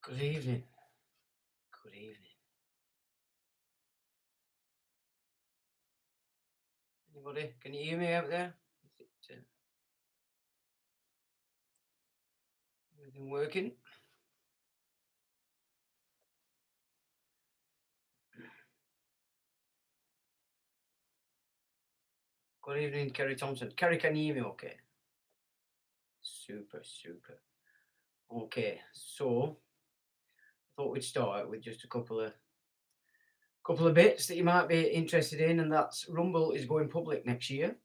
Good evening. Good evening. Anybody? Can you hear me out there? Is it, everything working? Good evening, Kerry Thompson. Kerry, can you hear me okay? Super, super. Okay, so I thought we'd start with just a couple of bits that you might be interested in, and that's Rumble is going public next year.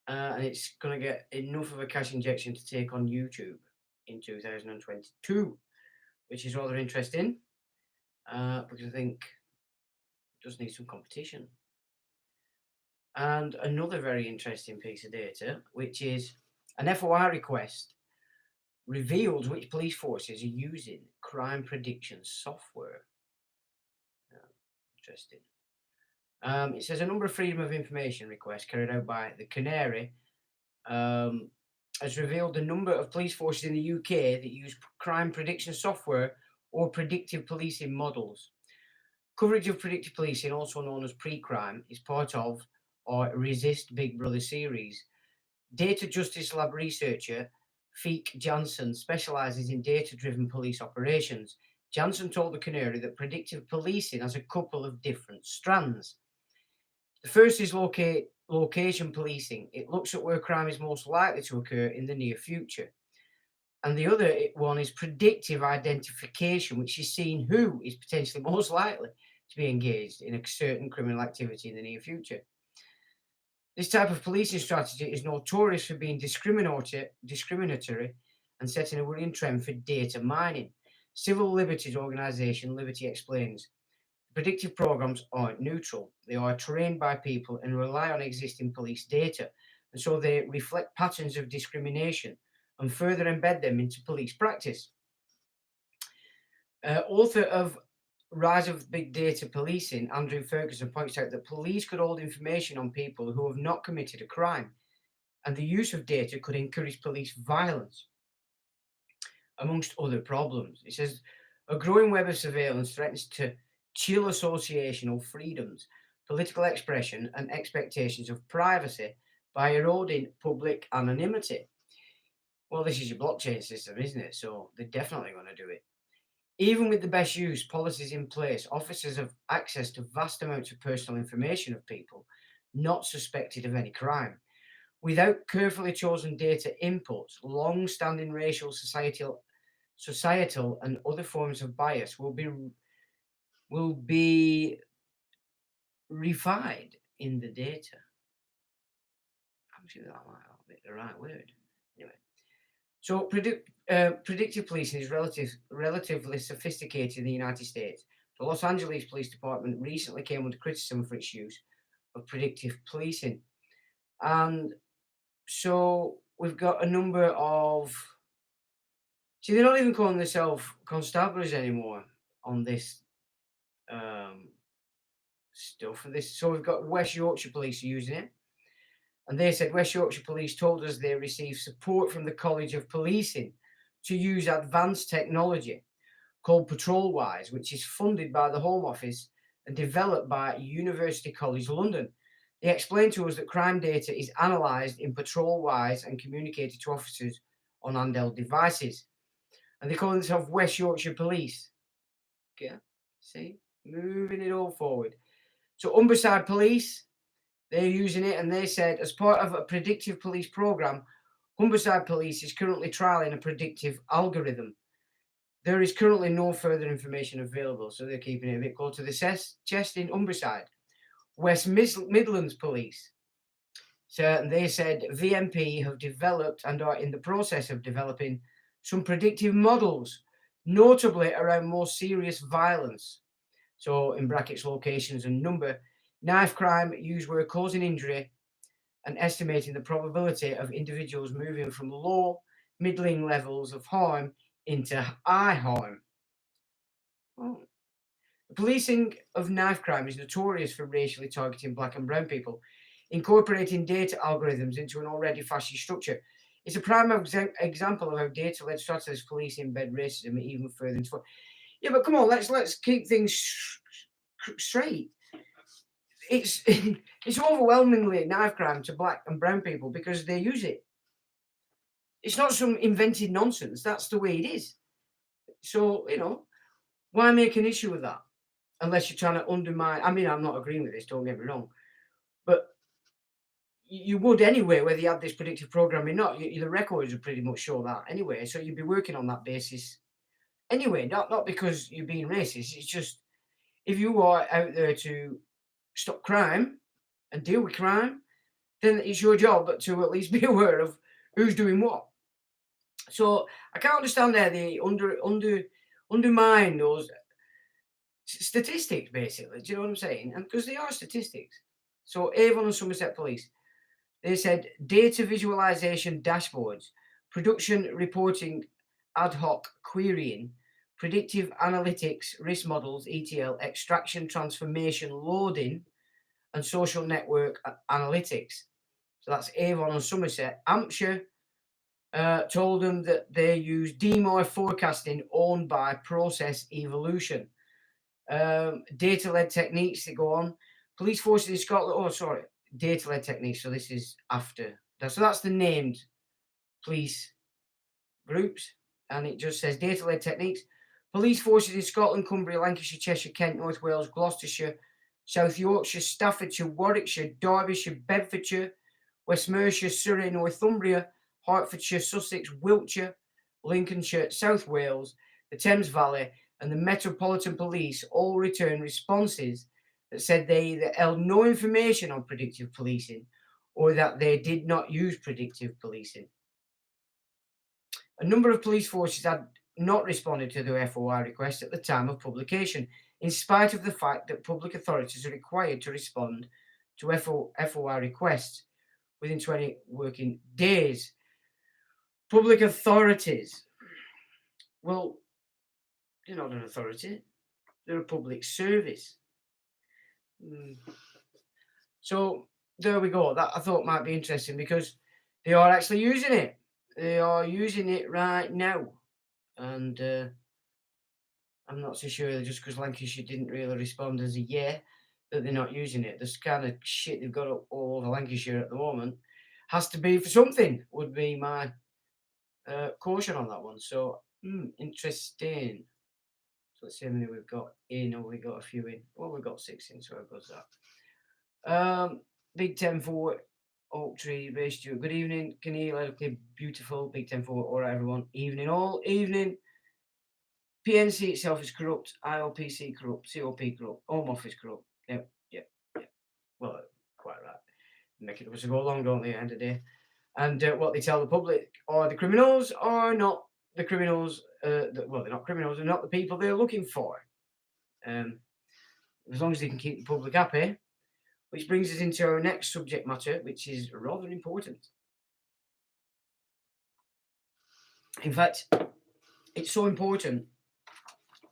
And it's going to get enough of a cash injection to take on YouTube in 2022, which is rather interesting because I think it does need some competition. And another very interesting piece of data, which is an FOI request reveals which police forces are using crime prediction software. Interesting. It says a number of freedom of information requests carried out by the Canary has revealed the number of police forces in the UK that use crime prediction software or predictive policing models. Coverage of predictive policing, also known as pre-crime, is part of our Resist Big Brother series. Data Justice Lab researcher Feek Janssen specialises in data-driven police operations. Janssen told the Canary that predictive policing has a couple of different strands. The first is location policing. It looks at where crime is most likely to occur in the near future. And the other one is predictive identification, which is seeing who is potentially most likely to be engaged in a certain criminal activity in the near future. This type of policing strategy is notorious for being discriminatory and setting a worrying trend for data mining. Civil liberties organisation Liberty explains, predictive programs aren't neutral. They are trained by people and rely on existing police data, and so they reflect patterns of discrimination and further embed them into police practice. Author of Rise of Big Data Policing, Andrew Ferguson, points out that police could hold information on people who have not committed a crime, and the use of data could encourage police violence, amongst other problems. He says, a growing web of surveillance threatens to chill associational freedoms, political expression, and expectations of privacy by eroding public anonymity. Well, this is your blockchain system, isn't it? So they're definitely going to do it. Even with the best use policies in place, officers have access to vast amounts of personal information of people not suspected of any crime. Without carefully chosen data inputs, long-standing racial, societal, and other forms of bias will be refined in the data. I'm sure that might not be the right word. Anyway, so predictive policing is relatively sophisticated in the United States. The Los Angeles Police Department recently came under criticism for its use of predictive policing. And so we've got a number of... See, they're not even calling themselves constabularies anymore on this stuff. So we've got West Yorkshire Police using it. And they said West Yorkshire Police told us they received support from the College of Policing to use advanced technology called PatrolWise, which is funded by the Home Office and developed by University College London. They explained to us that crime data is analysed in PatrolWise and communicated to officers on handheld devices. And they call themselves West Yorkshire Police. Okay, see? Moving it all forward. So Humberside Police, they're using it, and they said, as part of a predictive police program, Humberside Police is currently trialling a predictive algorithm. There is currently no further information available, so they're keeping it a bit close to the chest in Humberside. West Midlands Police, so they said VMP have developed and are in the process of developing some predictive models, notably around more serious violence. So in brackets, locations and number, knife crime used where causing injury, and estimating the probability of individuals moving from low, middling levels of harm into high harm. Oh. The policing of knife crime is notorious for racially targeting black and brown people, incorporating data algorithms into an already fascist structure. It's a prime example of how data-led strategies police embed racism even further into. Yeah, but come on, let's keep things straight. It's it's overwhelmingly knife crime to black and brown people because they use it. It's not some invented nonsense. That's the way it is. So, why make an issue with that? Unless you're trying to undermine. I mean, I'm not agreeing with this, don't get me wrong. But you would anyway, whether you had this predictive programming or not. The records would pretty much show that anyway. So you'd be working on that basis anyway, not because you're being racist. It's just if you are out there to stop crime and deal with crime, then it's your job to at least be aware of who's doing what. So I can't understand there they undermine those statistics, basically. Do you know what I'm saying? And because they are statistics. So Avon and Somerset Police, they said data visualization dashboards, production reporting, ad hoc querying, predictive analytics, risk models, ETL, extraction, transformation, loading, and social network analytics. So that's Avon and Somerset. Hampshire told them that they use DMOI forecasting owned by Process Evolution. Data-led techniques that go on. Police forces in Scotland, data-led techniques. So this is after. So that's the named police groups. And it just says data-led techniques. Police forces in Scotland, Cumbria, Lancashire, Cheshire, Kent, North Wales, Gloucestershire, South Yorkshire, Staffordshire, Warwickshire, Derbyshire, Bedfordshire, West Mercia, Surrey, Northumbria, Hertfordshire, Sussex, Wiltshire, Lincolnshire, South Wales, the Thames Valley, and the Metropolitan Police all returned responses that said they either held no information on predictive policing or that they did not use predictive policing. A number of police forces had not responded to the FOI request at the time of publication, in spite of the fact that public authorities are required to respond to FOI requests within 20 working days. Public authorities. Well, they're not an authority. They're a public service. So there we go. That I thought might be interesting because they are actually using it. They are using it right now. And I'm not so sure that just because Lancashire didn't really respond as a yeah, that they're not using it. This kind of shit they've got all over Lancashire at the moment has to be for something, would be my caution on that one. So, interesting. So let's see how many we've got in, or we got a few in. Well, we've got 6 in, so how goes that? Big 10-4, Oak Tree, Bay Stewart. Good evening. Can you okay, beautiful. Big 10-4. All right, everyone. Evening, all. Evening. PNC itself is corrupt. ILPC corrupt. COP corrupt. Home Office corrupt. Yep. Well, quite right. Make it up as we go along, don't they, at the end of the day? And what they tell the public are the criminals are not the criminals. They're not criminals. They're not the people they're looking for. As long as they can keep the public happy. Which brings us into our next subject matter, which is rather important. In fact, it's so important.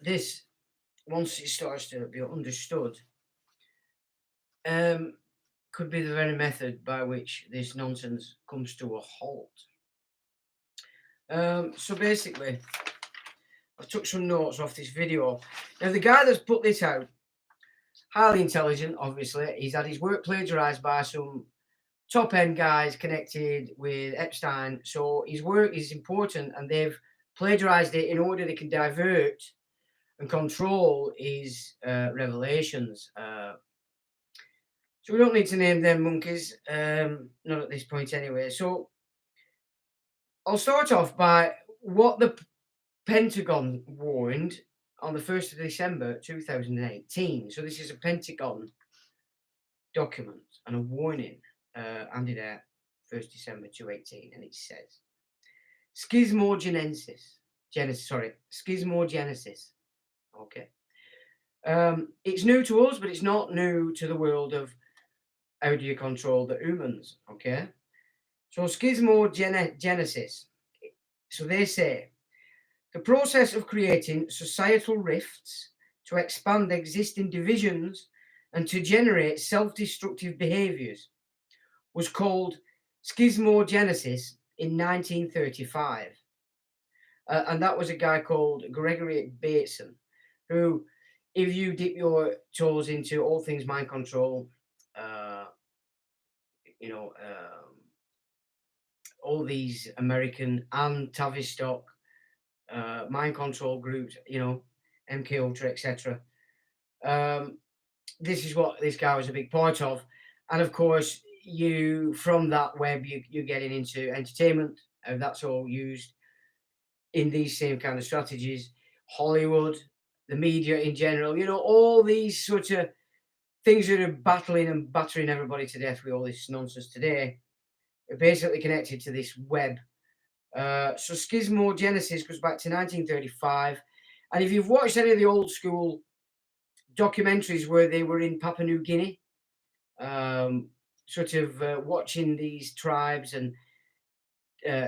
This, once it starts to be understood, could be the very method by which this nonsense comes to a halt. So basically, I took some notes off this video. Now, the guy that's put this out, highly intelligent, obviously. He's had his work plagiarized by some top-end guys connected with Epstein. So his work is important, and they've plagiarized it in order they can divert and control his revelations. So we don't need to name them monkeys, not at this point anyway. So I'll start off by what the Pentagon warned on the 1st of December 2018. So this is a Pentagon document and a warning handed out 1st December 2018, and it says schismogenesis. Okay. It's new to us, but it's not new to the world of how do you control the humans, okay? So schismogenesis. So they say the process of creating societal rifts to expand existing divisions and to generate self-destructive behaviors was called schismogenesis in 1935. And that was a guy called Gregory Bateson, who, if you dip your toes into all things mind control, you know, all these American and Tavistock mind control groups, you know, MK Ultra, etc. This is what this guy was a big part of, and of course, you from that web you're getting into entertainment, and that's all used in these same kind of strategies. Hollywood, the media in general, you know, all these sort of things that are battling and battering everybody to death with all this nonsense today are basically connected to this web. So Schismogenesis goes back to 1935. And if you've watched any of the old school documentaries where they were in Papua New Guinea, watching these tribes and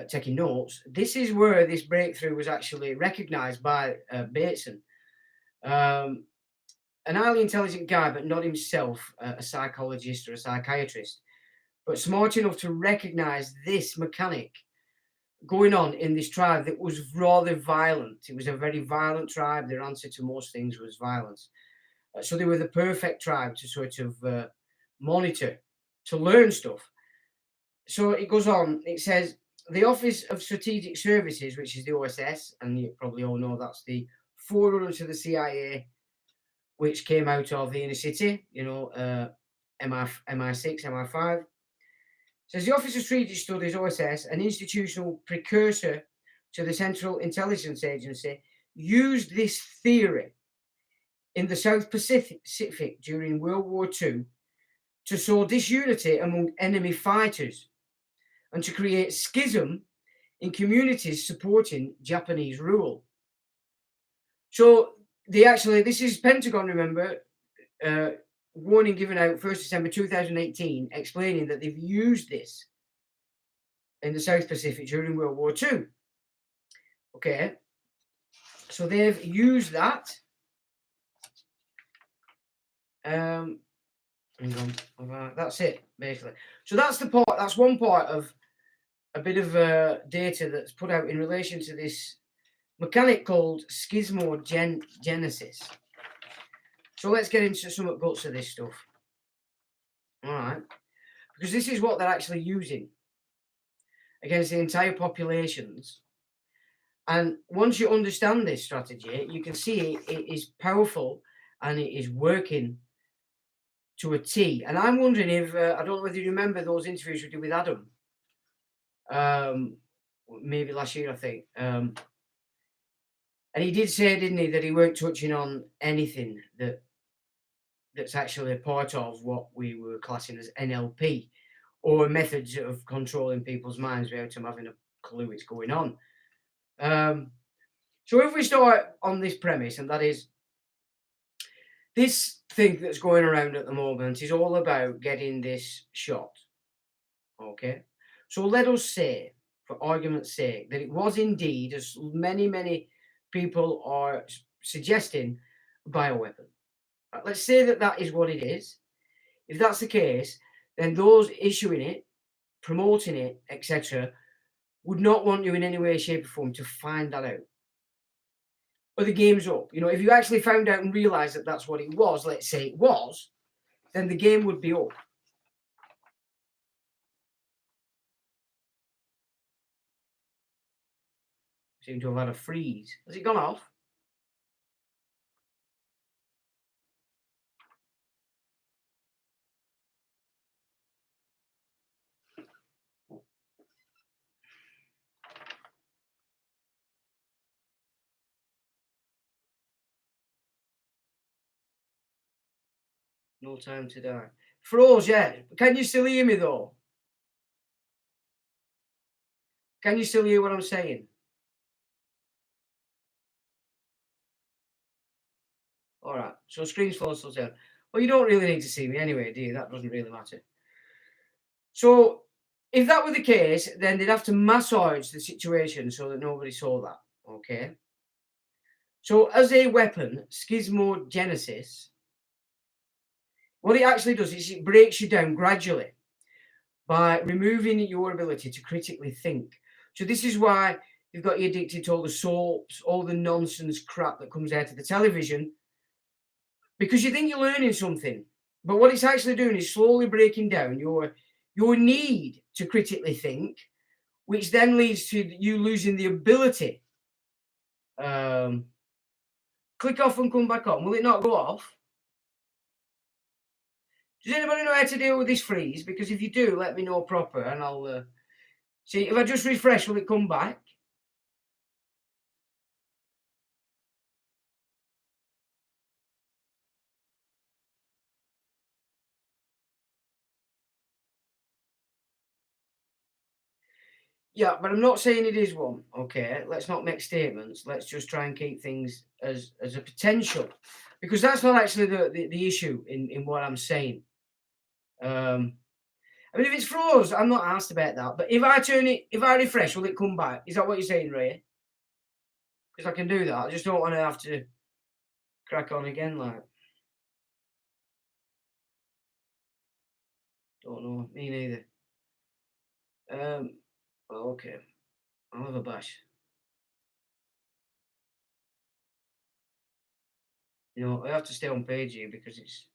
taking notes, this is where this breakthrough was actually recognized by Bateson. An highly intelligent guy, but not himself a psychologist or a psychiatrist, but smart enough to recognize this mechanic going on in this tribe that was rather violent. It was a very violent tribe. Their answer to most things was violence. So they were the perfect tribe to sort of monitor, to learn stuff. So it goes on. It says, the Office of Strategic Services, which is the OSS, and you probably all know that's the forerunner to the CIA, which came out of the inner city, you know, MI6, MI5. Says the Office of Strategic Studies, OSS, an institutional precursor to the Central Intelligence Agency, used this theory in the South Pacific during World War II to sow disunity among enemy fighters and to create schism in communities supporting Japanese rule. So this is Pentagon, remember, warning given out 1st December 2018, explaining that they've used this in the South Pacific during World War II. Okay, so they've used that. That's it, basically. So that's the part. That's one part of a bit of data that's put out in relation to this mechanic called schismogenesis. So let's get into some guts of this stuff. All right, because this is what they're actually using against the entire populations. And once you understand this strategy, you can see it is powerful and it is working to a T. And I'm wondering if, I don't know whether you remember those interviews we did with Adam, maybe last year, I think. And he did say, didn't he, that he weren't touching on anything that's actually a part of what we were classing as NLP, or methods of controlling people's minds without them having a clue what's going on. So if we start on this premise, and that is, this thing that's going around at the moment is all about getting this shot. Okay, so let us say, for argument's sake, that it was indeed, as many people are suggesting, a bioweapon. Let's say that is what it is. If that's the case, then those issuing it, promoting it, etc., would not want you in any way, shape, or form to find that out. But the game's up. You know, if you actually found out and realised that that's what it was, let's say it was, then the game would be up. Seem to have had a freeze. Has it gone off? No time to die. Froze, yeah. Can you still hear me though? Can you still hear what I'm saying? All right. So screen's full, still down. Well, you don't really need to see me anyway, do you? That doesn't really matter. So if that were the case, then they'd have to massage the situation so that nobody saw that. Okay. So as a weapon, schismogenesis, what it actually does is it breaks you down gradually by removing your ability to critically think So this is why you've got you addicted to all the soaps, all the nonsense crap that comes out of the television, because you think you're learning something. But what it's actually doing is slowly breaking down your need to critically think, which then leads to you losing the ability. Click off and come back on. Will it not go off? Does anybody know how to deal with this freeze? Because if you do, let me know proper, and I'll see. If I just refresh, will it come back? Yeah, but I'm not saying it is one. Okay, let's not make statements. Let's just try and keep things as a potential, because that's not actually the issue in what I'm saying. I mean, if it's froze, I'm not asked about that. But if I refresh, will it come back? Is that what you're saying, Ray? Because I can do that. I just don't want to have to crack on again, like. Don't know. Me neither. Okay. I'll have a bash. You know, I have to stay on page here because it's